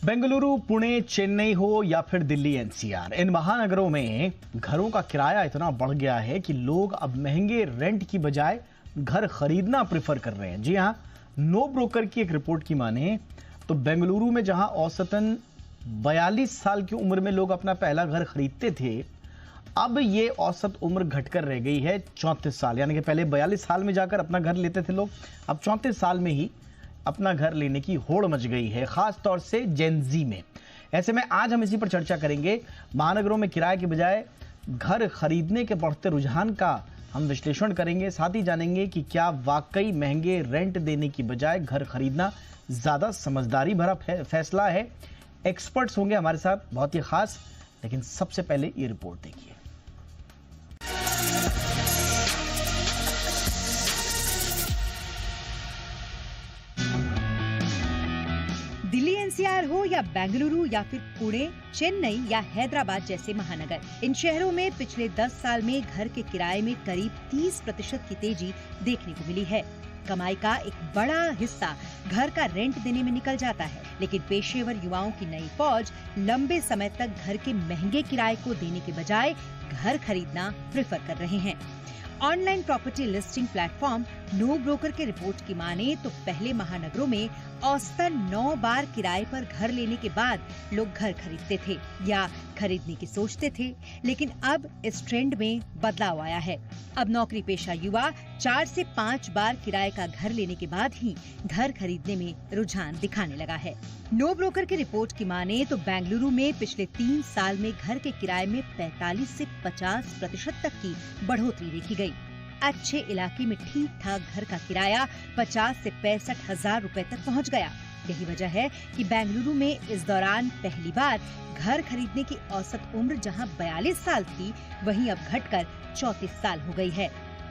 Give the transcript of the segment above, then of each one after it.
बेंगलुरु, पुणे, चेन्नई हो या फिर दिल्ली एनसीआर, इन महानगरों में घरों का किराया इतना बढ़ गया है कि लोग अब महंगे रेंट की बजाय घर खरीदना प्रेफर कर रहे हैं। जी हां, नो ब्रोकर की एक रिपोर्ट की माने तो बेंगलुरु में जहां औसतन 42 साल की उम्र में लोग अपना पहला घर खरीदते थे, अब ये औसत उम्र घटकर रह गई है 34 साल। यानी कि पहले 42 साल में जाकर अपना घर लेते थे लोग, अब 34 साल में ही अपना घर लेने की होड़ मच गई है, खास तौर से जेनजी में। ऐसे में आज हम इसी पर चर्चा करेंगे। महानगरों में किराए के बजाय घर खरीदने के बढ़ते रुझान का हम विश्लेषण करेंगे, साथ ही जानेंगे कि क्या वाकई महंगे रेंट देने की बजाय घर खरीदना ज्यादा समझदारी भरा फैसला है। एक्सपर्ट्स होंगे हमारे साथ, बहुत ही खास। लेकिन सबसे पहले ये रिपोर्ट देखिए। दिल्ली एनसीआर हो या बेंगलुरु या फिर पुणे, चेन्नई या हैदराबाद जैसे महानगर, इन शहरों में पिछले 10 साल में घर के किराए में करीब 30% की तेजी देखने को मिली है। कमाई का एक बड़ा हिस्सा घर का रेंट देने में निकल जाता है, लेकिन पेशेवर युवाओं की नई फौज लंबे समय तक घर के महंगे किराए को देने के बजाय घर खरीदना प्रेफर कर रहे हैं। Online property listing platform no broker के रिपोर्ट की माने तो पहले महानगरों में औसतन 9 बार किराए पर घर लेने के बाद लोग घर खरीदते थे या खरीदने की सोचते थे, लेकिन अब इस ट्रेंड में बदलाव आया है। अब नौकरी पेशा युवा 4 से 5 बार किराए का घर लेने के बाद ही घर खरीदने में रुझान दिखाने लगा है। नो ब्रोकर की रिपोर्ट की माने तो बेंगलुरु में पिछले 3 साल में घर के किराए में 45 से 50% तक की बढ़ोतरी देखी गई। अच्छे इलाके में ठीक ठाक घर का किराया 50 से 65 हजार रुपए तक पहुंच गया। यही वजह है कि बेंगलुरु में इस दौरान पहली बार घर खरीदने की औसत उम्र जहां 42 साल थी, वहीं अब घटकर 34 साल हो गई है।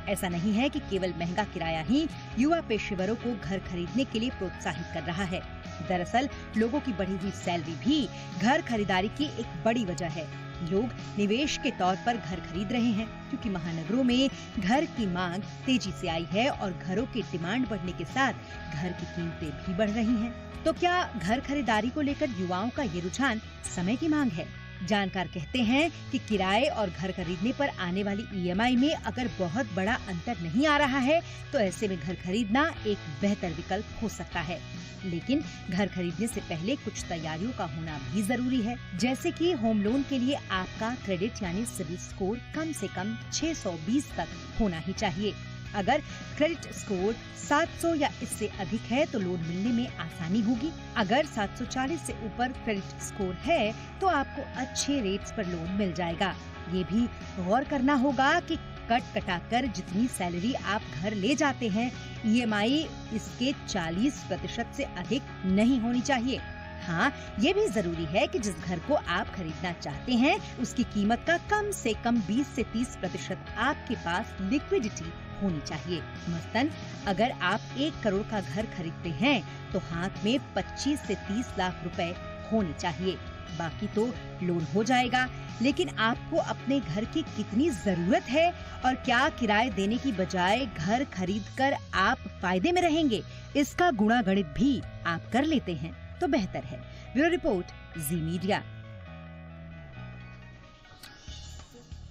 ऐसा नहीं है कि केवल महंगा किराया ही युवा पेशेवरों को घर खरीदने के लिए प्रोत्साहित कर रहा है। दरअसल लोगों की बढ़ी हुई सैलरी भी घर खरीदारी की एक बड़ी वजह है। लोग निवेश के तौर पर घर खरीद रहे हैं क्योंकि महानगरों में घर की मांग तेजी से आई है और घरों की डिमांड बढ़ने के साथ घर की कीमतें भी बढ़ रही हैं। तो क्या घर खरीदारी को लेकर युवाओं का ये रुझान समय की मांग है? जानकार कहते हैं कि किराए और घर खरीदने पर आने वाली ईएमआई में अगर बहुत बड़ा अंतर नहीं आ रहा है तो ऐसे में घर खरीदना एक बेहतर विकल्प हो सकता है। लेकिन घर खरीदने से पहले कुछ तैयारियों का होना भी जरूरी है, जैसे कि होम लोन के लिए आपका क्रेडिट यानी सिबिल स्कोर कम से कम 620 तक होना ही चाहिए। अगर क्रेडिट स्कोर 700 या इससे अधिक है तो लोन मिलने में आसानी होगी। अगर 740 से ऊपर क्रेडिट स्कोर है तो आपको अच्छे रेट्स पर लोन मिल जाएगा। ये भी गौर करना होगा कि कट कटाकर जितनी सैलरी आप घर ले जाते हैं, ईएमआई इसके 40% से अधिक नहीं होनी चाहिए। हाँ, ये भी जरूरी है कि जिस घर को आप खरीदना चाहते हैं उसकी कीमत का कम से कम 20 से 30% आपके पास लिक्विडिटी होनी चाहिए। मसलन अगर आप 1 करोड़ का घर खरीदते हैं तो हाथ में 25 से 30 लाख रुपए होने चाहिए। बाकी तो लोन हो जाएगा, लेकिन आपको अपने घर की कितनी जरूरत है और क्या किराए देने की बजाय घर खरीदकर आप फायदे में रहेंगे, इसका गुणा गणित भी आप कर लेते हैं तो बेहतर है। ब्यूरो रिपोर्ट, जी मीडिया।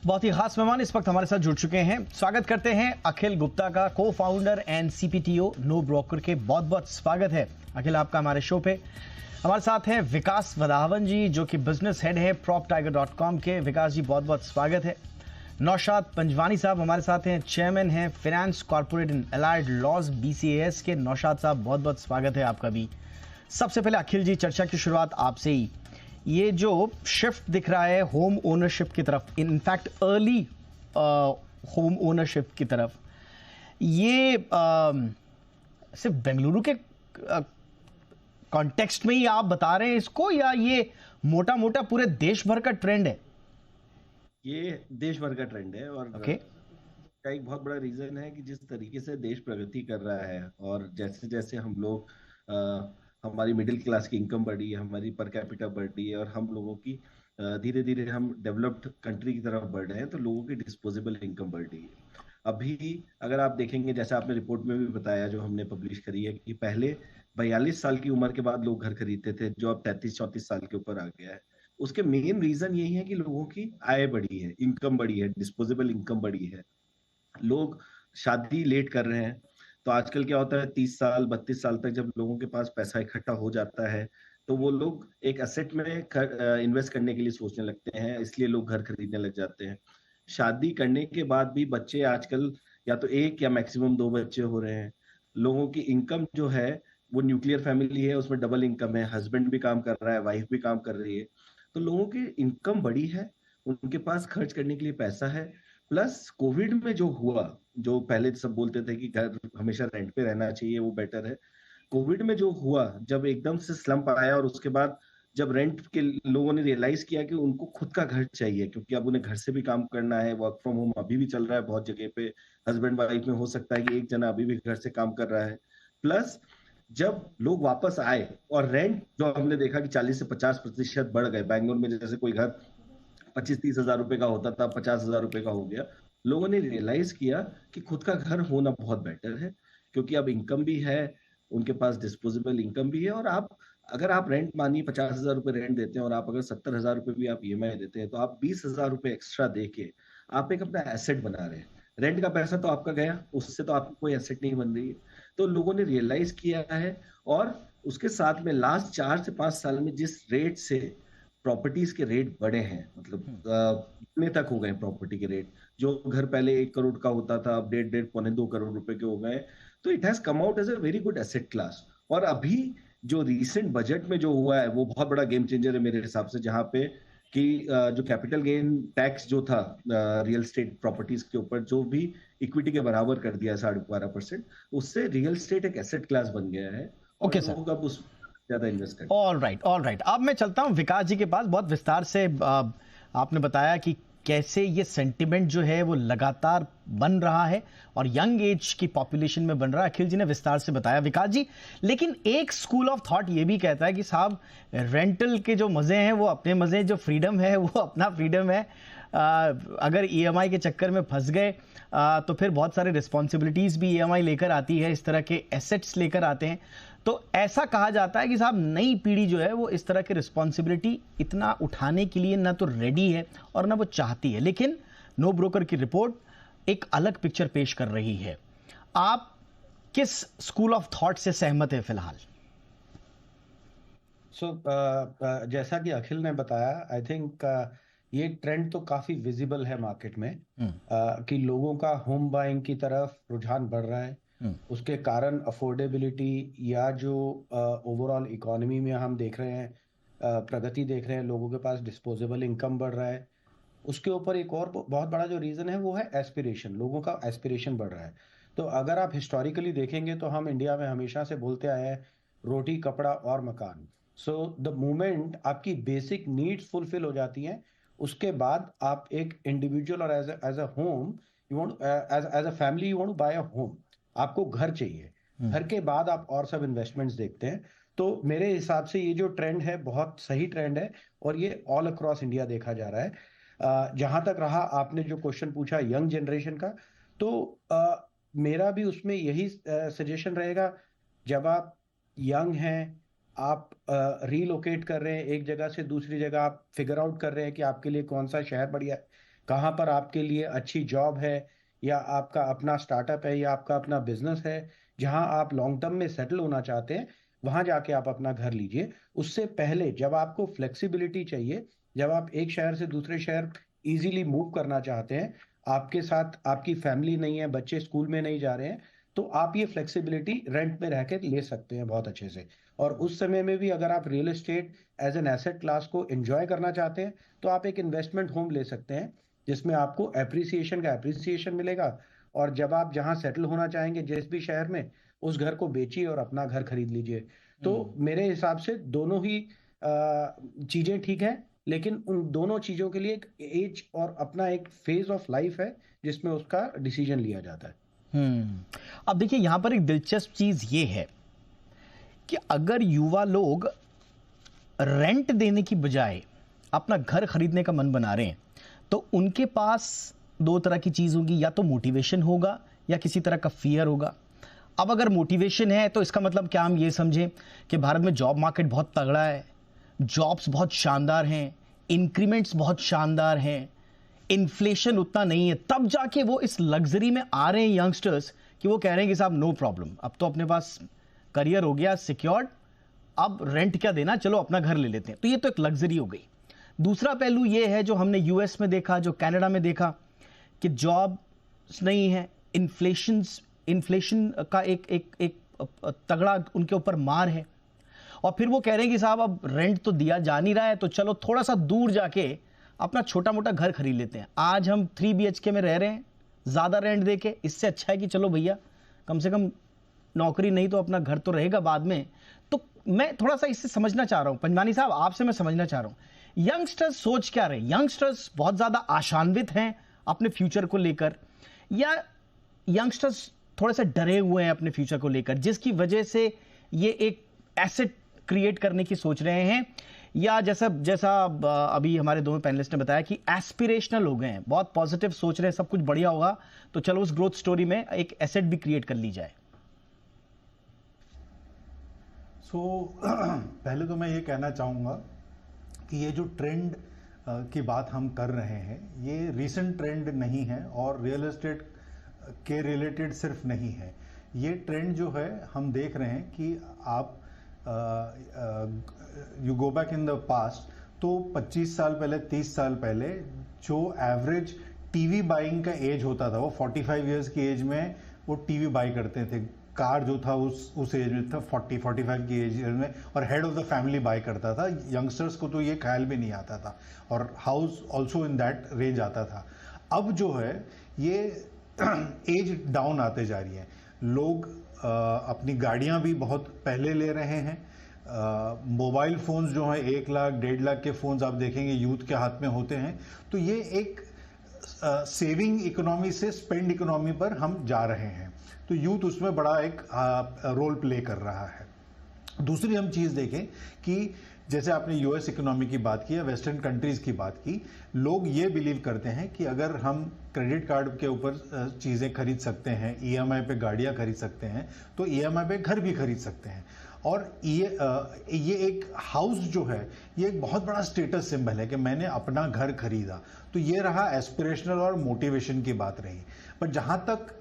बहुत ही खास मेहमान इस वक्त हमारे साथ जुड़ चुके हैं। स्वागत करते हैं अखिल गुप्ता का, को फाउंडर एंड सीपीटीओ नो ब्रोकर के। बहुत बहुत स्वागत है अखिल आपका हमारे शो पे। हमारे साथ हैं विकास वधावन जी, जो कि बिजनेस हेड है proptiger.com के। विकास जी, बहुत बहुत स्वागत है। नौशाद पंजवानी साहब हमारे साथ हैं, चेयरमैन हैं finance corporate and allied laws BCAS के। नौशाद साहब, बहुत बहुत स्वागत है आपका भी। सबसे पहले अखिल जी, चर्चा की शुरुआत आपसे ही। ये जो शिफ्ट दिख रहा है होम ओनरशिप की तरफ, इनफैक्ट अर्ली होम ओनरशिप की तरफ, ये सिर्फ बेंगलुरु के कॉन्टेक्स्ट में ही आप बता रहे हैं इसको, या ये मोटा मोटा पूरे देश भर का ट्रेंड है? ये देश भर का ट्रेंड है और का एक बहुत बड़ा रीजन है कि जिस तरीके से देश प्रगति कर रहा है और जैसे जैसे हम लोग हमारी मिडिल क्लास की इनकम बढ़ी है, हमारी पर कैपिटा बढ़ी है और हम लोगों की धीरे धीरे हम डेवलप्ड कंट्री की तरफ बढ़ रहे हैं, तो लोगों की डिस्पोजेबल इनकम बढ़ रही है। अभी अगर आप देखेंगे, जैसे आपने रिपोर्ट में भी बताया जो हमने पब्लिश करी है, कि पहले 42 साल की उम्र के बाद लोग घर खरीदते थे, जो अब 33-34 साल के ऊपर आ गया है। उसके मेन रीजन यही है कि लोगों की आय बढ़ी है, इनकम बढ़ी है, डिस्पोजेबल इनकम बढ़ी है। लोग शादी लेट कर रहे हैं। तो आजकल क्या होता है, 30 साल 32 साल तक जब लोगों के पास पैसा इकट्ठा हो जाता है, तो वो लोग एक एसेट में इन्वेस्ट करने के लिए सोचने लगते हैं, इसलिए लोग घर खरीदने लग जाते हैं। शादी करने के बाद भी बच्चे आजकल या तो एक या मैक्सिमम दो बच्चे हो रहे हैं। लोगों की इनकम जो है वो न्यूक्लियर फैमिली है, उसमें डबल इनकम है, हस्बैंड भी काम कर रहा है, वाइफ भी काम कर रही है। तो लोगों की इनकम बड़ी है, उनके पास खर्च करने के लिए पैसा है। प्लस कोविड में जो हुआ, जो पहले सब बोलते थे कि घर हमेशा रेंट पे रहना चाहिए, वो बेटर है। कोविड में जो हुआ, जब एकदम से स्लंप आया और उसके बाद जब रेंट के लोगों ने रियलाइज किया कि उनको खुद का घर चाहिए, क्योंकि अब उन्हें घर से भी काम करना है, वर्क फ्रॉम होम अभी भी चल रहा है बहुत जगह पे, हस्बैंड वाइफ में हो सकता है कि एक जना अभी भी घर से काम कर रहा है। प्लस जब लोग वापस आए और रेंट जो हमने देखा कि 40 से 50% बढ़ गए, बैंगलोर में जैसे कोई घर 25-30 हजार रुपए का होता था, 50 हजार रुपए का हो गया। लोगों ने रियलाइज किया कि खुद का घर होना बहुत बेटर है, क्योंकि अब इनकम भी है, उनके पास डिस्पोजेबल इनकम भी है। और आप अगर आप रेंट मानिए 50 हजार रुपए रेंट देते हैं और आप अगर 70 हजार रुपए भी आप ईएमआई देते हैं, तो आप 20 हजार रुपए एक्स्ट्रा दे के आप एक अपना एसेट बना रहे हैं। रेंट का पैसा तो आपका गया, उससे तो आपको कोई एसेट नहीं बन रही है। तो लोगों ने रियलाइज किया है। और उसके साथ में लास्ट 4 से 5 साल में जिस रेट से प्रॉपर्टीज के रेट बढ़े हैं, मतलब इतने तक हो गए प्रॉपर्टी के रेट, जो घर पहले 1 करोड़ का होता था अब 1.5 पौने 2 करोड़ रुपए के हो गए। तो it has come out as a very good asset class. और अभी जो रिसेंट बजट में जो हुआ है वो बहुत बड़ा गेम चेंजर है मेरे हिसाब से, जहां पे कि जो कैपिटल गेन टैक्स जो था रियल स्टेट प्रॉपर्टीज के ऊपर, जो भी इक्विटी के बराबर कर दिया 12.5%, उससे रियल स्टेट एक एसेट क्लास बन गया है। और लोग अब उस ज्यादा इन्वेस्ट करते हैं। All right. अब मैं चलता हूं विकास जी के पास। बहुत विस्तार से आपने बताया कि कैसे ये सेंटिमेंट जो है वो लगातार बन रहा है और यंग एज की पॉपुलेशन में बन रहा है। अखिल जी ने विस्तार से बताया, विकास जी, लेकिन एक स्कूल ऑफ थॉट ये भी कहता है कि साहब रेंटल के जो मजे हैं वो अपने मजे, जो फ्रीडम है वो अपना फ्रीडम है। अगर ईएमआई के चक्कर में फंस गए तो फिर बहुत सारे रिस्पॉन्सिबिलिटीज भी ईएमआई लेकर आती है, इस तरह के एसेट्स लेकर आते हैं। तो ऐसा कहा जाता है कि साहब नई पीढ़ी जो है वो इस तरह की रिस्पॉन्सिबिलिटी इतना उठाने के लिए ना तो रेडी है और ना वो चाहती है। लेकिन नो ब्रोकर की रिपोर्ट एक अलग पिक्चर पेश कर रही है। आप किस स्कूल ऑफ थॉट से सहमत है फिलहाल? जैसा कि अखिल ने बताया, आई थिंक ये ट्रेंड तो काफी विजिबल है मार्केट में, कि लोगों का होम बाइंग की तरफ रुझान बढ़ रहा है। उसके कारण अफोर्डेबिलिटी या जो ओवरऑल इकोनॉमी में हम देख रहे हैं, प्रगति देख रहे हैं, लोगों के पास डिस्पोजेबल इनकम बढ़ रहा है। उसके ऊपर एक और बहुत बड़ा जो रीजन है वो है एस्पिरेशन, लोगों का एस्पिरेशन बढ़ रहा है। तो अगर आप हिस्टोरिकली देखेंगे तो हम इंडिया में हमेशा से बोलते आए हैं रोटी कपड़ा और मकान। सो द मोमेंट आपकी बेसिक नीड्स फुलफिल हो जाती हैं, उसके बाद आप एक इंडिविजुअल और as a home you want, as a family you want to buy a home, आपको घर चाहिए। घर के बाद आप और सब इन्वेस्टमेंट्स देखते हैं। तो मेरे हिसाब से ये जो ट्रेंड है बहुत सही ट्रेंड है और ये ऑल अक्रॉस इंडिया देखा जा रहा है। जहां तक रहा आपने जो क्वेश्चन पूछा यंग जनरेशन का, तो मेरा भी उसमें यही सजेशन रहेगा, जब आप यंग हैं, आप रीलोकेट कर रहे हैं एक जगह से दूसरी जगह, आप फिगर आउट कर रहे हैं कि आपके लिए कौन सा शहर बढ़िया है, कहाँ पर आपके लिए अच्छी जॉब है, या आपका अपना स्टार्टअप है, या आपका अपना बिजनेस है, जहां आप लॉन्ग टर्म में सेटल होना चाहते हैं, वहां जाके आप अपना घर लीजिए। उससे पहले जब आपको फ्लेक्सिबिलिटी चाहिए, जब आप एक शहर से दूसरे शहर इजीली मूव करना चाहते हैं, आपके साथ आपकी फैमिली नहीं है, बच्चे स्कूल में नहीं जा रहे हैं, तो आप ये फ्लेक्सिबिलिटी रेंट में रह के ले सकते हैं बहुत अच्छे से। और उस समय में भी अगर आप real estate as an asset class को एंजॉय करना चाहते हैं, तो आप एक इन्वेस्टमेंट होम ले सकते हैं, जिसमें आपको एप्रिसिएशन मिलेगा। और जब आप जहां सेटल होना चाहेंगे जिस भी शहर में, उस घर को बेचिए और अपना घर खरीद लीजिए। तो मेरे हिसाब से दोनों ही चीजें ठीक है, लेकिन उन दोनों चीजों के लिए एक एज और अपना एक फेज ऑफ लाइफ है जिसमें उसका डिसीजन लिया जाता है। अब देखिए यहां पर एक दिलचस्प चीज ये है कि अगर युवा लोग रेंट देने की बजाय अपना घर खरीदने का मन बना रहे हैं, तो उनके पास दो तरह की चीज़ होगी, या तो मोटिवेशन होगा या किसी तरह का फियर होगा। अब अगर मोटिवेशन है तो इसका मतलब क्या हम ये समझें कि भारत में जॉब मार्केट बहुत तगड़ा है, जॉब्स बहुत शानदार हैं, इंक्रीमेंट्स बहुत शानदार हैं, इन्फ्लेशन उतना नहीं है, तब जाके वो इस लग्जरी में आ रहे हैं यंगस्टर्स कि वो कह रहे हैं कि साहब नो प्रॉब्लम, अब तो अपने पास करियर हो गया सिक्योर्ड, अब रेंट क्या देना, चलो अपना घर ले लेते हैं। तो ये तो एक लग्जरी हो गई। दूसरा पहलू ये है जो हमने यूएस में देखा, जो कनाडा में देखा, कि जॉब नहीं है, इन्फ्लेशन का एक तगड़ा उनके ऊपर मार है, और फिर वो कह रहे हैं कि साहब अब रेंट तो दिया जा नहीं रहा है, तो चलो थोड़ा सा दूर जाके अपना छोटा मोटा घर खरीद लेते हैं। आज हम 3 BHK में रह रहे हैं ज़्यादा रेंट दे के, इससे अच्छा है कि चलो भैया कम से कम नौकरी नहीं तो अपना घर तो रहेगा बाद में। तो मैं थोड़ा सा इससे समझना चाह रहा हूँ पंजवानी साहब, आपसे मैं समझना चाह रहा हूँ यंगस्टर्स सोच क्या रहे। यंगस्टर्स बहुत ज़्यादा आशान्वित हैं अपने फ्यूचर को लेकर, या यंगस्टर्स थोड़े से डरे हुए हैं अपने फ्यूचर को लेकर, जिसकी वजह से ये एक एसेट क्रिएट करने की सोच रहे हैं, या जैसा अभी हमारे दोनों पैनलिस्ट ने बताया कि एस्पिरेशनल हो गए हैं, बहुत पॉजिटिव सोच रहे हैं सब कुछ बढ़िया होगा, तो चलो उस ग्रोथ स्टोरी में एक एसेट भी क्रिएट कर ली जाए। पहले तो मैं ये कहना चाहूँगा कि ये जो ट्रेंड की बात हम कर रहे हैं ये रीसेंट ट्रेंड नहीं है और रियल एस्टेट के रिलेटेड सिर्फ नहीं है। ये ट्रेंड जो है हम देख रहे हैं कि आप you go back in the past, तो 25 साल पहले 30 साल पहले जो एवरेज टीवी बाइंग का एज होता था वो 45 इयर्स की एज में वो टीवी बाई करते थे। कार जो था उस एज में था 40-45 की एज में, और head of the family buy करता था। यंगस्टर्स को तो ये ख्याल भी नहीं आता था, और house also in that range आता था। अब जो है ये एज डाउन आते जा रही है, लोग अपनी गाड़ियां भी बहुत पहले ले रहे हैं। मोबाइल फोन्स जो हैं 1 लाख 1.5 लाख के फोन्स आप देखेंगे यूथ के हाथ में होते हैं। तो ये एक सेविंग इकोनॉमी से स्पेंड इकोनॉमी पर हम जा रहे हैं, तो यूथ उसमें बड़ा एक रोल प्ले कर रहा है। दूसरी हम चीज़ देखें कि जैसे आपने यूएस इकोनॉमी की बात की या वेस्टर्न कंट्रीज की बात की, लोग ये बिलीव करते हैं कि अगर हम क्रेडिट कार्ड के ऊपर चीज़ें खरीद सकते हैं, ईएमआई पे गाड़ियां खरीद सकते हैं, तो ईएमआई पे घर भी खरीद सकते हैं। और ये एक हाउस जो है ये एक बहुत बड़ा स्टेटस सिंबल है कि मैंने अपना घर खरीदा। तो ये रहा एस्पिरेशनल और मोटिवेशन की बात रही। पर जहाँ तक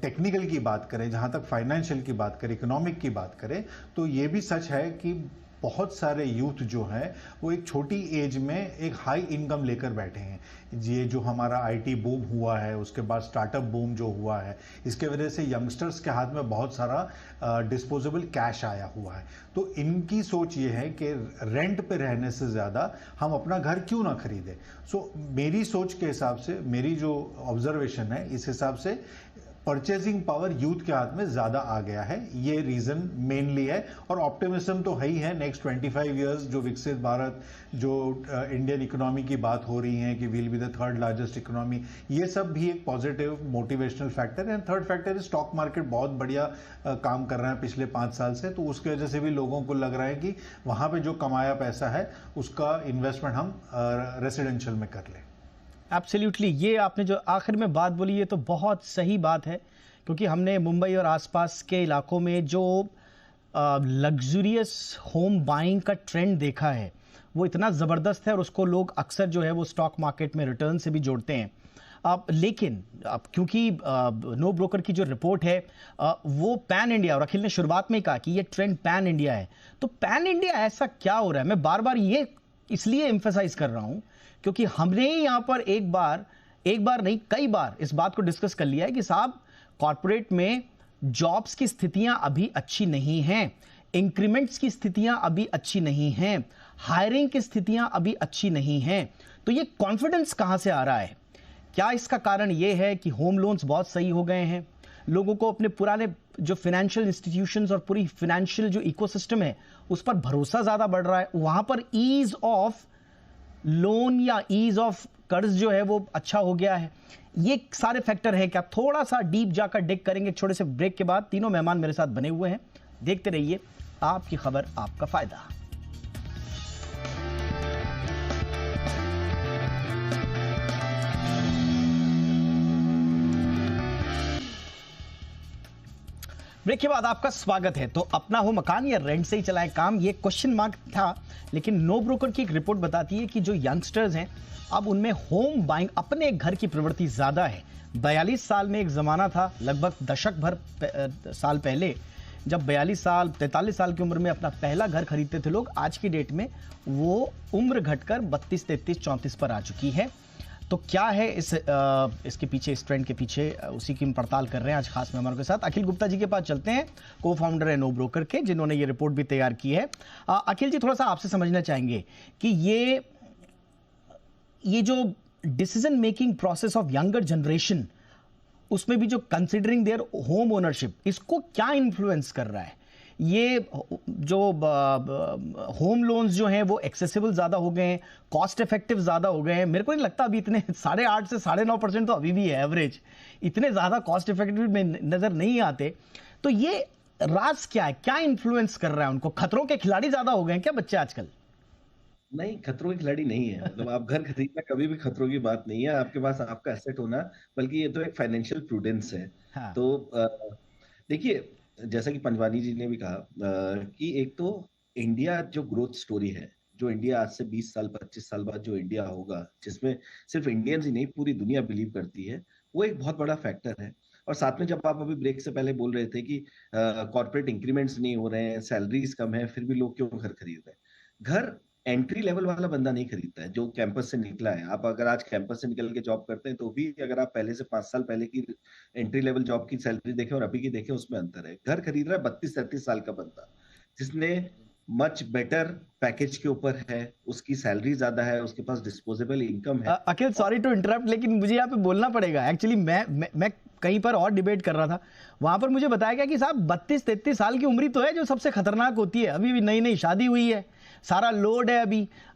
टेक्निकल की बात करें, जहाँ तक फाइनेंशियल की बात करें, इकोनॉमिक की बात करें, तो ये भी सच है कि बहुत सारे यूथ जो हैं वो एक छोटी एज में एक हाई इनकम लेकर बैठे हैं। ये जो हमारा आईटी बूम हुआ है, उसके बाद स्टार्टअप बूम जो हुआ है, इसके वजह से यंगस्टर्स के हाथ में बहुत सारा डिस्पोजेबल कैश आया हुआ है। तो इनकी सोच ये है कि रेंट पे रहने से ज़्यादा हम अपना घर क्यों ना खरीदें। मेरी सोच के हिसाब से, मेरी जो ऑब्जर्वेशन है, इस हिसाब से परचेजिंग पावर यूथ के हाथ में ज्यादा आ गया है। ये रीजन मेनली है, और ऑप्टिमिज्म तो है ही है। नेक्स्ट 25 इयर्स जो विकसित भारत, जो इंडियन इकोनॉमी की बात हो रही है कि will be the 3rd largest economy, ये सब भी एक पॉजिटिव मोटिवेशनल फैक्टर है। And 3rd factor is stock market बहुत बढ़िया काम कर रहा है पिछले 5 साल से, तो उसकी वजह से भी लोगों को लग रहा है कि वहां पे जो कमाया पैसा है उसका इन्वेस्टमेंट हम रेसिडेंशियल में कर लें। एब्सोल्युटली, ये आपने जो आखिर में बात बोली ये तो बहुत सही बात है, क्योंकि हमने मुंबई और आसपास के इलाकों में जो लग्जूरियस होम बाइंग का ट्रेंड देखा है वो इतना ज़बरदस्त है, और उसको लोग अक्सर जो है वो स्टॉक मार्केट में रिटर्न से भी जोड़ते हैं। लेकिन क्योंकि नो ब्रोकर की जो रिपोर्ट है वो पैन इंडिया, और अखिल ने शुरुआत में कहा कि ये ट्रेंड पैन इंडिया है, तो पैन इंडिया ऐसा क्या हो रहा है? मैं बार बार ये इसलिए एम्फेसाइज कर रहा हूं क्योंकि हमने यहाँ पर एक बार नहीं कई बार इस बात को डिस्कस कर लिया है कि साहब कॉर्पोरेट में जॉब्स की स्थितियां अभी अच्छी नहीं हैं, इंक्रीमेंट्स की स्थितियां अभी अच्छी नहीं हैं, हायरिंग की स्थितियां अभी अच्छी नहीं हैं। तो ये कॉन्फिडेंस कहां से आ रहा है? क्या इसका कारण ये है कि होम लोन्स बहुत सही हो गए हैं, लोगों को अपने पुराने जो फाइनेंशियल इंस्टीट्यूशंस और पूरी फाइनेंशियल जो इकोसिस्टम है उस पर भरोसा ज्यादा बढ़ रहा है, वहां पर ईज ऑफ लोन या ईज ऑफ कर्ज जो है वो अच्छा हो गया है? ये सारे फैक्टर हैं क्या? थोड़ा सा डीप जाकर डिग करेंगे छोटे से ब्रेक के बाद। तीनों मेहमान मेरे साथ बने हुए हैं, देखते रहिए आपकी खबर आपका फायदा। ब्रेक के बाद आपका स्वागत है। तो अपना हो मकान या रेंट से ही चलाएं काम, ये क्वेश्चन मार्क था, लेकिन नो ब्रोकर की एक रिपोर्ट बताती है कि जो यंगस्टर्स हैं अब उनमें होम बाइंग, अपने घर की प्रवृत्ति ज्यादा है। 42 साल में एक जमाना था, लगभग दशक भर साल पहले, जब 43 साल की उम्र में अपना पहला घर खरीदते थे लोग। आज की डेट में वो उम्र घटकर 32, 33, 34 पर आ चुकी है। तो क्या है इसके पीछे, इस ट्रेंड के पीछे, उसी की हम पड़ताल कर रहे हैं आज खास मेहमानों के साथ। अखिल गुप्ता जी के पास चलते हैं, को फाउंडर है नो ब्रोकर के, जिन्होंने ये रिपोर्ट भी तैयार की है। अखिल जी, थोड़ा सा आपसे समझना चाहेंगे कि ये जो decision making process of younger generation, उसमें भी जो कंसिडरिंग देयर होम ओनरशिप, इसको क्या इन्फ्लुएंस कर रहा है? ये जो होम लोन्स जो हैं वो एक्सेसिबल ज्यादा हो गए हैं, कॉस्ट इफेक्टिव ज्यादा हो गए हैं। मेरे को नहीं लगता अभी इतने 8.5 से 9.5% तो अभी भी है एवरेज, इतने ज्यादा कॉस्ट इफेक्टिव में नजर नहीं आते। तो ये राज क्या है, क्या इन्फ्लुएंस कर रहा है उनको? खतरों के खिलाड़ी ज्यादा हो गए हैं क्या बच्चे आजकल? नहीं, खतरों के खिलाड़ी नहीं है। मतलब आप घर खरीदना कभी भी खतरों की बात नहीं है, आपके पास आपका एसेट होना, बल्कि ये तो एक फाइनेंशियल प्रूडेंस है। हाँ। तो देखिए, जैसा कि पंजवानी जी ने भी कहा कि एक तो इंडिया जो ग्रोथ स्टोरी है, जो इंडिया आज से 20 साल 25 साल बाद जो इंडिया होगा, जिसमें सिर्फ इंडियंस ही नहीं पूरी दुनिया बिलीव करती है, वो एक बहुत बड़ा फैक्टर है। और साथ में जब आप अभी ब्रेक से पहले बोल रहे थे कि कॉर्पोरेट इंक्रीमेंट्स नहीं हो रहे हैं, सैलरीज कम है, फिर भी लोग क्यों घर खरीद रहे हैं? घर एंट्री लेवल वाला बंदा नहीं खरीदता है जो कैंपस से निकला है। आप अगर आज कैंपस से निकल के जॉब करते हैं तो भी अगर आप पहले से 5 साल पहले की एंट्री लेवल जॉब की सैलरी देखें और अभी की देखें, उसमें अंतर है। घर खरीद रहा है 32-33 साल का बंदा, जिसने मच बेटर पैकेज के ऊपर है, उसकी सैलरी ज्यादा है, उसके पास डिस्पोजेबल इनकम है। अखिल, सॉरी टू इंटरप्ट, लेकिन मुझे यहाँ पे बोलना पड़ेगा। एक्चुअली मैं कहीं पर और डिबेट कर रहा था, वहां पर मुझे बताया गया कि साहब 32-33 साल की उम्र तो है जो सबसे खतरनाक होती है। अभी भी नई नई शादी हुई है, सारा लोड है,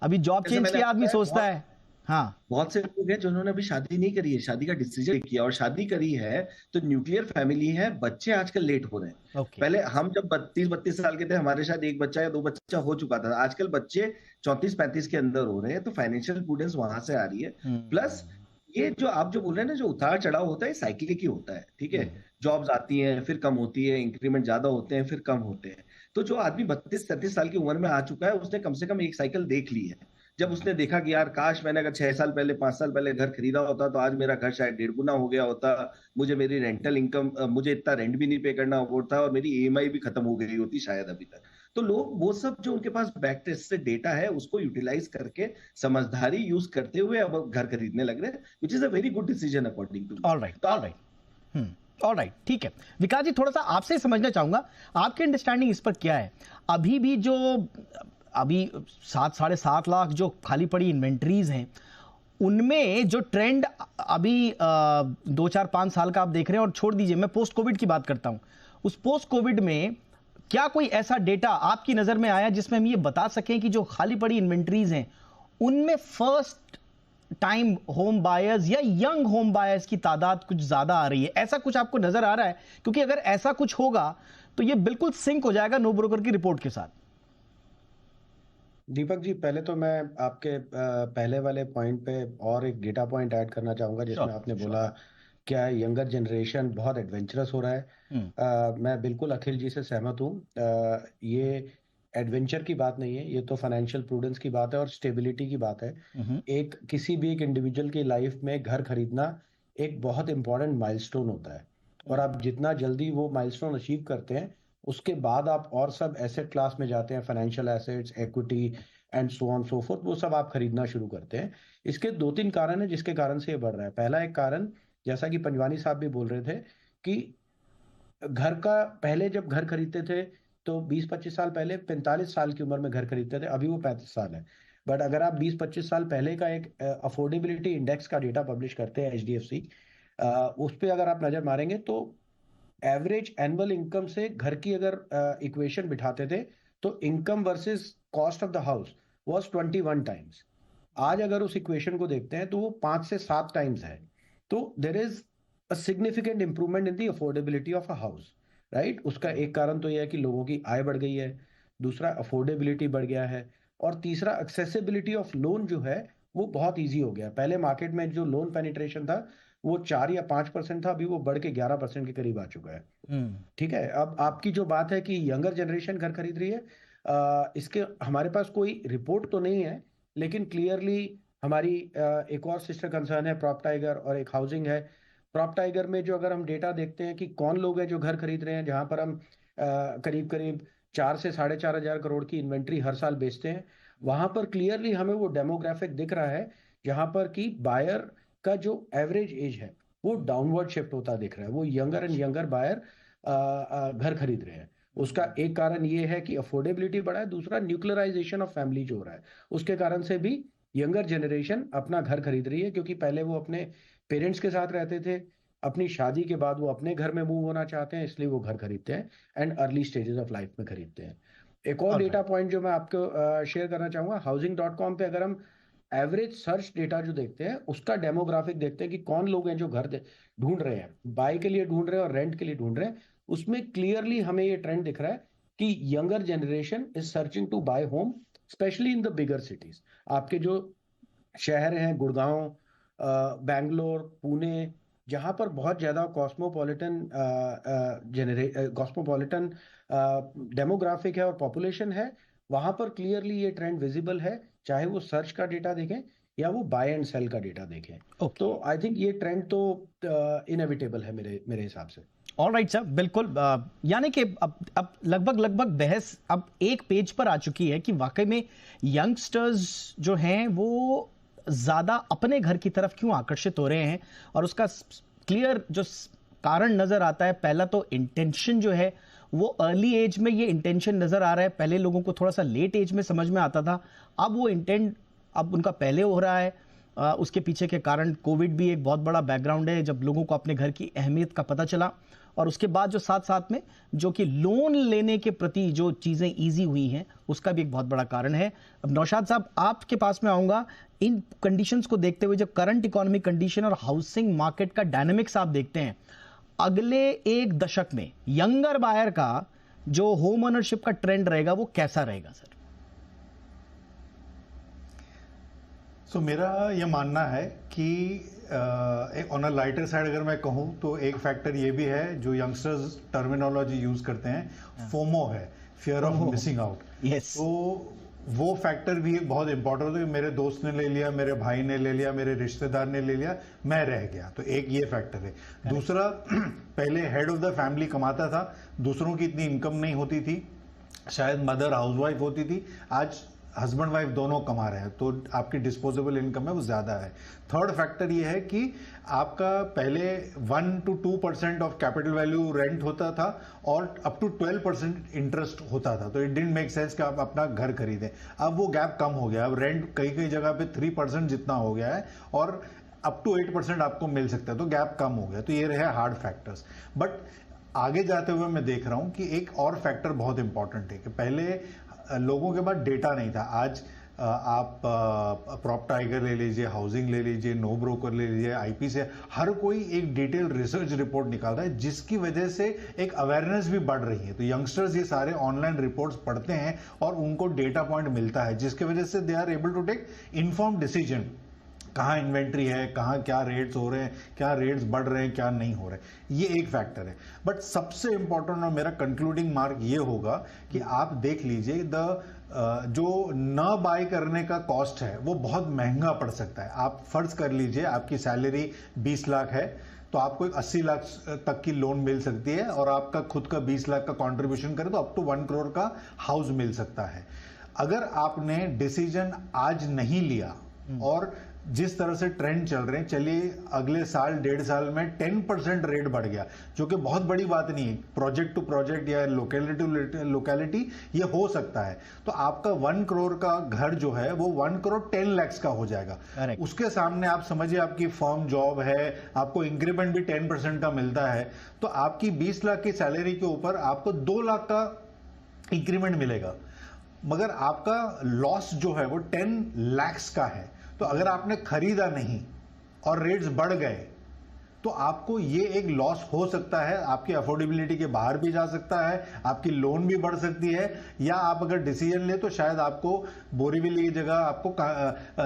अभी जॉब चेंज किया, आदमी सोचता है। हाँ, बहुत से लोग हैं जिन्होंने अभी शादी नहीं करी है, शादी का डिसीजन किया, और शादी करी है तो न्यूक्लियर फैमिली है, बच्चे आजकल लेट हो रहे हैं। पहले हम जब 32-32 साल के थे, हमारे शायद 1 बच्चा या 2 बच्चा हो चुका था। आजकल बच्चे 34-35 के अंदर हो रहे हैं, तो फाइनेंशियल प्रूडेंस वहां से आ रही है। प्लस ये जो आप जो बोल रहे हैं ना, जो उतार चढ़ाव होता है, साइक्लिक ही होता है। ठीक है, जॉब्स आती हैं, फिर कम होती है, इंक्रीमेंट ज्यादा होते हैं, फिर कम होते हैं। तो जो आदमी 32-33 साल की उम्र में आ चुका है, उसने कम से कम एक साइकिल देख ली है। जब उसने देखा कि यार काश मैंने अगर 6 साल पहले 5 साल पहले घर खरीदा होता तो आज मेरा घर शायद 1.5 गुना हो गया होता, मुझे मेरी रेंटल इनकम, मुझे इतना रेंट भी नहीं पे करना होता, और मेरी ईएमआई भी खत्म हो गई होती शायद अभी तक। तो लोग वो सब जो उनके पास बैक टेस्ट से डेटा है, उसको यूटिलाइज करके समझदारी यूज करते हुए अब घर खरीदने लग रहे हैं, which is a very good decision according to. Alright, ठीक है। विकास जी, थोड़ा सा आपसे समझना चाहूंगा, आपकी अंडरस्टैंडिंग इस पर क्या है? अभी भी जो 7-7.5 लाख जो खाली पड़ी इन्वेंट्रीज हैं, उनमें जो ट्रेंड अभी 2-4-5 साल का आप देख रहे हैं, और छोड़ दीजिए, मैं पोस्ट कोविड की बात करता हूं, उस पोस्ट कोविड में क्या कोई ऐसा डेटा आपकी नजर में आया जिसमें हम ये बता सकें कि जो खाली पड़ी इन्वेंट्रीज हैं उनमें फर्स्ट टाइम होम बायर्स या यंग होम बायर्स की तादाद कुछ ज्यादा आ रही है? ऐसा कुछ आपको नजर आ रहा है? क्योंकि अगर ऐसा कुछ होगा तो ये बिल्कुल सिंक हो जाएगा नो ब्रोकर की रिपोर्ट के साथ। दीपक जी, पहले तो मैं आपके पहले वाले पॉइंट पे और एक डेटा पॉइंट ऐड करना चाहूंगा, जिसमें आपने बोला क्या यंगर जनरेशन बहुत एडवेंचरस हो रहा है। मैं बिल्कुल अखिल जी से सहमत हूँ। ये एडवेंचर की बात नहीं है, ये तो फाइनेंशियल प्रूडेंस की बात है और स्टेबिलिटी की बात है। एक किसी भी एक इंडिविजुअल की लाइफ में घर खरीदना एक बहुत इंपॉर्टेंट माइलस्टोन होता है, और आप जितना जल्दी वो माइलस्टोन अचीव करते हैं, उसके बाद आप और सब एसेट क्लास में जाते हैं, financial assets, equity and so on so fourth, वो सब आप खरीदना शुरू करते हैं। इसके 2-3 कारण है जिसके कारण से ये बढ़ रहा है। पहला एक कारण, जैसा कि पंजवानी साहब भी बोल रहे थे, कि घर का पहले जब घर खरीदते थे तो 20-25 साल पहले 45 साल की उम्र में घर खरीदते थे, अभी वो 35 साल है। बट अगर आप 20-25 साल पहले का एक अफोर्डेबिलिटी इंडेक्स का डेटा पब्लिश करते हैं HDFC, उस पर अगर आप नजर मारेंगे तो एवरेज एनुअल इनकम से घर की अगर इक्वेशन बिठाते थे तो income versus cost of the house was 21 times. आज अगर उस इक्वेशन को देखते हैं तो वो 5 से 7 टाइम्स है। तो there is a significant improvement in the affordability of a house, right. उसका एक कारण तो यह है कि लोगों की आय बढ़ गई है, दूसरा अफोर्डेबिलिटी बढ़ गया है, और तीसरा एक्सेसिबिलिटी ऑफ लोन जो है वो बहुत ईजी हो गया। पहले मार्केट में जो लोन पेनिट्रेशन था वो 4 या 5% था, अभी वो बढ़ के 11% के करीब आ चुका है। ठीक है, अब आपकी जो बात है कि यंगर जनरेशन घर खरीद रही है, इसके हमारे पास कोई रिपोर्ट तो नहीं है, लेकिन क्लियरली हमारी एक और सिस्टर कंसर्न है प्रॉप टाइगर और एक हाउसिंग है। प्रॉप टाइगर में जो अगर हम डेटा देखते हैं कि कौन लोग हैं जो घर खरीद रहे हैं, जहां पर हम करीब करीब 4 से 4.5 हजार करोड़ की इन्वेंट्री हर साल बेचते हैं, वहां पर क्लियरली हमें वो डेमोग्राफिक दिख रहा है जहां पर कि बायर का जो एवरेज एज है वो डाउनवर्ड शिफ्ट होता दिख रहा है। वो यंगर एंड यंगर बायर घर खरीद रहे हैं। उसका एक कारण ये है कि अफोर्डेबिलिटी बढ़ा है, दूसरा न्यूक्लियराइजेशन ऑफ फैमिली जो हो रहा है उसके कारण से भी यंगर जनरेशन अपना घर खरीद रही है, क्योंकि पहले वो अपने पेरेंट्स के साथ रहते थे, अपनी शादी के बाद वो अपने घर में मूव होना चाहते हैं, इसलिए वो घर खरीदते हैं and early stages of life में खरीदते हैं। एक और डेटा पॉइंट जो मैं आपको शेयर करना चाहूंगा, housing.com पे अगर हम एवरेज सर्च डेटा जो देखते हैं उसका डेमोग्राफिक देखते हैं कि कौन लोग हैं जो घर ढूंढ रहे हैं, बाय के लिए ढूंढ रहे हैं और रेंट के लिए ढूंढ रहे हैं, उसमें क्लियरली हमें ये ट्रेंड दिख रहा है कि younger generation is searching to buy home, specially in the bigger cities. आपके जो शहर हैं गुड़गांव, बैंगलोर, पुणे, जहां पर बहुत ज्यादा कॉस्मोपॉलिटन डेमोग्राफिक है और पॉपुलेशन है, वहां पर क्लियरली ये ट्रेंड विजिबल है, चाहे वो सर्च का डेटा देखें या वो बाय एंड सेल का डेटा देखें। तो आई थिंक ये ट्रेंड तो इनएविटेबल है मेरे हिसाब से। ऑलराइट सर, बिल्कुल। यानी कि अब लगभग बहस अब एक पेज पर आ चुकी है कि वाकई में यंगस्टर्स जो हैं वो ज्यादा अपने घर की तरफ क्यों आकर्षित हो रहे हैं, और उसका क्लियर जो कारण नजर आता है, पहला तो इंटेंशन जो है वो अर्ली एज में ये इंटेंशन नजर आ रहा है। पहले लोगों को थोड़ा सा लेट एज में समझ में आता था, अब वो इंटेंट अब उनका पहले हो रहा है। उसके पीछे के कारण कोविड भी एक बहुत बड़ा बैकग्राउंड है, जब लोगों को अपने घर की अहमियत का पता चला, और उसके बाद जो साथ साथ में जो कि लोन लेने के प्रति जो चीजें इजी हुई हैं उसका भी एक बहुत बड़ा कारण है। अब नौशाद साहब आपके पास में आऊंगा, इन कंडीशंस को देखते हुए जब करंट इकोनॉमिक कंडीशन और हाउसिंग मार्केट का डायनेमिक्स आप देखते हैं, अगले एक दशक में यंगर बायर का जो होम ओनरशिप का ट्रेंड रहेगा वो कैसा रहेगा सर? सो मेरा यह मानना है कि ऑन अ लाइटर साइड अगर मैं कहूं तो एक फैक्टर ये भी है जो यंगस्टर्स टर्मिनोलॉजी यूज करते हैं, फोमो है, फियर ऑफ मिसिंग आउट। तो वो फैक्टर भी बहुत इंपॉर्टेंट होता है कि मेरे दोस्त ने ले लिया, मेरे भाई ने ले लिया, मेरे रिश्तेदार ने ले लिया, मैं रह गया। तो एक ये फैक्टर है। दूसरा, पहले हेड ऑफ द फैमिली कमाता था, दूसरों की इतनी इनकम नहीं होती थी, शायद मदर हाउसवाइफ होती थी, आज हस्बैंड वाइफ दोनों कमा रहे हैं, तो आपकी डिस्पोजेबल इनकम है वो ज्यादा है। थर्ड फैक्टर ये है कि आपका पहले 1 to 2% of capital value rent होता था और अप टू 12% इंटरेस्ट होता था, तो इट डिडंट मेक सेंस कि आप अपना घर खरीदें। अब वो गैप कम हो गया, अब रेंट कई कई जगह पे 3% जितना हो गया है और अप टू 8% आपको मिल सकता है, तो गैप कम हो गया। तो ये रहे हार्ड फैक्टर्स। बट आगे जाते हुए मैं देख रहा हूं कि एक और फैक्टर बहुत इंपॉर्टेंट है कि पहले लोगों के पास डेटा नहीं था। आज आप प्रॉप टाइगर ले लीजिए, हाउसिंग ले लीजिए, नो ब्रोकर ले लीजिए, आईपी से हर कोई एक डिटेल रिसर्च रिपोर्ट निकाल रहा है, जिसकी वजह से एक अवेयरनेस भी बढ़ रही है। तो यंगस्टर्स ये सारे ऑनलाइन रिपोर्ट्स पढ़ते हैं और उनको डेटा पॉइंट मिलता है, जिसकी वजह से they are able to take informed decision, कहाँ इन्वेंट्री है, कहाँ क्या रेट्स हो रहे हैं, क्या रेट्स बढ़ रहे हैं, क्या नहीं हो रहे, ये एक फैक्टर है। बट सबसे इंपॉर्टेंट और मेरा कंक्लूडिंग मार्क ये होगा कि आप देख लीजिए जो न बाय करने का कॉस्ट है वो बहुत महंगा पड़ सकता है। आप फर्ज कर लीजिए आपकी सैलरी 20 लाख है, तो आपको 80 लाख तक की लोन मिल सकती है और आपका खुद का 20 लाख का कंट्रीब्यूशन करें तो अप टू 1 करोड़ का हाउस मिल सकता है। अगर आपने डिसीजन आज नहीं लिया और जिस तरह से ट्रेंड चल रहे हैं, चलिए अगले साल 1.5 साल में 10% रेट बढ़ गया, जो कि बहुत बड़ी बात नहीं है, प्रोजेक्ट टू प्रोजेक्ट या लोकेलिटी टू लोकेलिटी ये हो सकता है, तो आपका 1 करोड़ का घर जो है वो 1 करोड़ 10 लाख का हो जाएगा। उसके सामने आप समझिए आपकी फर्म जॉब है, आपको इंक्रीमेंट भी 10% का मिलता है, तो आपकी 20 लाख की सैलरी के ऊपर आपको 2 लाख का इंक्रीमेंट मिलेगा, मगर आपका लॉस जो है वो 10 लाख का है। तो अगर आपने खरीदा नहीं और रेट्स बढ़ गए तो आपको ये एक लॉस हो सकता है, आपकी अफोर्डेबिलिटी के बाहर भी जा सकता है, आपकी लोन भी बढ़ सकती है, या आप अगर डिसीजन ले तो शायद आपको बोरीवली की जगह आपको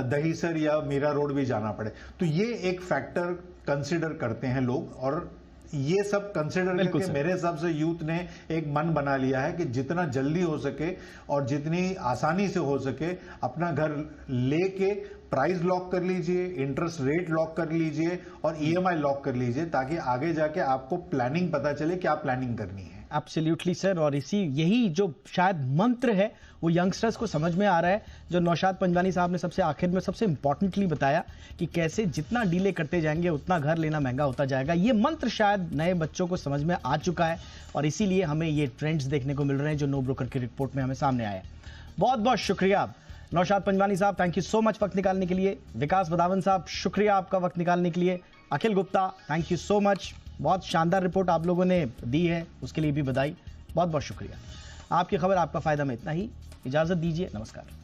दहीसर या मीरा रोड भी जाना पड़े। तो ये एक फैक्टर कंसिडर करते हैं लोग, और ये सब कंसिडर करके मेरे हिसाब से यूथ ने एक मन बना लिया है कि जितना जल्दी हो सके और जितनी आसानी से हो सके अपना घर लेके प्राइस लॉक कर लीजिए, इंटरेस्ट रेट लॉक कर लीजिए और ईएमआई लॉक कर लीजिए, ताकि आगे जाके आपको प्लानिंग पता चले क्या प्लानिंग करनी है। एब्सोल्युटली सर, और यही जो शायद मंत्र है वो यंगस्टर्स को समझ में आ रहा है, जो नौशाद पंजवानी साहब ने सबसे आखिर में सबसे इंपॉर्टेंटली बताया कि कैसे जितना डिले करते जाएंगे उतना घर लेना महंगा होता जाएगा। ये मंत्र शायद नए बच्चों को समझ में आ चुका है और इसीलिए हमें ये ट्रेंड्स देखने को मिल रहे हैं जो नो ब्रोकर की रिपोर्ट में हमें सामने आए। बहुत बहुत शुक्रिया नौशाद पंजवानी साहब, थैंक यू सो मच वक्त निकालने के लिए। विकास बदावन साहब, शुक्रिया आपका वक्त निकालने के लिए। Akhil Gupta, thank you so much, बहुत शानदार रिपोर्ट आप लोगों ने दी है, उसके लिए भी बधाई, बहुत बहुत शुक्रिया। आपकी खबर आपका फायदा में इतना ही, इजाजत दीजिए, नमस्कार।